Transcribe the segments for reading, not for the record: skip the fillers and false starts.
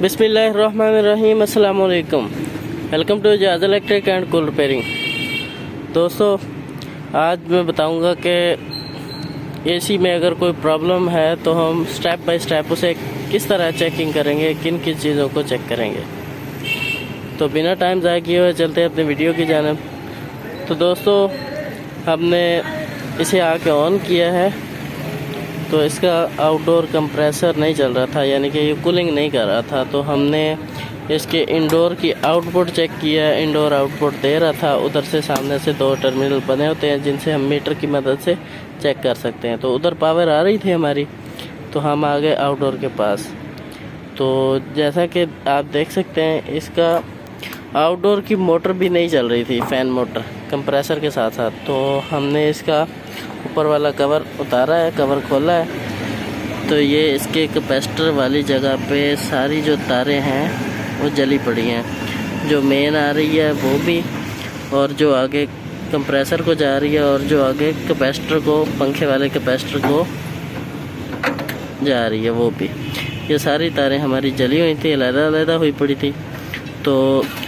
बिस्मिल्लाहिर्रहमानिर्रहीम, अस्सलाम वालेकुम। Welcome to jazz electric and cool repairing. दोस्तों, आज मैं बताऊंगा कि एसी में अगर कोई प्रॉब्लम है तो हम स्टेप बाय स्टेप उसे किस तरह चेकिंग करेंगे, किन किन चीज़ों को चेक करेंगे। तो बिना टाइम ज़ाया किए हुए चलते हैं अपने वीडियो की जानिब। तो दोस्तों, हमने इसे आके ऑन किया है तो इसका आउटडोर कंप्रेसर नहीं चल रहा था, यानी कि ये कूलिंग नहीं कर रहा था। तो हमने इसके इंडोर की आउटपुट चेक किया। इंडोर आउटपुट दे रहा था। उधर से सामने से 2 टर्मिनल बने होते हैं जिनसे हम मीटर की मदद से चेक कर सकते हैं। तो उधर पावर आ रही थी हमारी, तो हम आ गए आउटडोर के पास। तो जैसा कि आप देख सकते हैं, इसका आउटडोर की मोटर भी नहीं चल रही थी, फ़ैन मोटर कंप्रेसर के साथ साथ। तो हमने इसका ऊपर वाला कवर उतारा है, कवर खोला है। तो ये इसके कैपेसिटर वाली जगह पे सारी जो तारें हैं वो जली पड़ी हैं, जो मेन आ रही है वो भी, और जो आगे कंप्रेसर को जा रही है, और जो आगे कैपेसिटर को, पंखे वाले कैपेसिटर को जा रही है वो भी। ये सारी तारें हमारी जली हुई थी, अलग-अलग हुई पड़ी थी। तो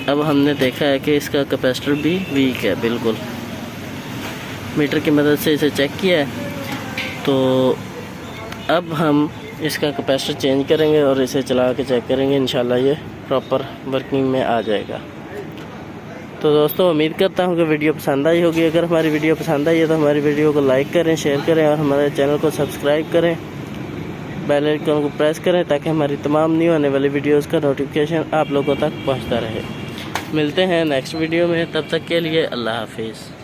अब हमने देखा है कि इसका कैपेसिटर भी वीक है बिल्कुल। मीटर की मदद से इसे चेक किया है। तो अब हम इसका कैपेसिटर चेंज करेंगे और इसे चला के चेक करेंगे। इंशाल्लाह ये प्रॉपर वर्किंग में आ जाएगा। तो दोस्तों, उम्मीद करता हूँ कि वीडियो पसंद आई होगी। अगर हमारी वीडियो पसंद आई है तो हमारी वीडियो को लाइक करें, शेयर करें और हमारे चैनल को सब्सक्राइब करें। बेल आइकन को प्रेस करें ताकि हमारी तमाम न्यू आने वाली वीडियोज़ का नोटिफिकेशन आप लोगों तक पहुँचता रहे। मिलते हैं नेक्स्ट वीडियो में, तब तक के लिए अल्लाह हाफिज़।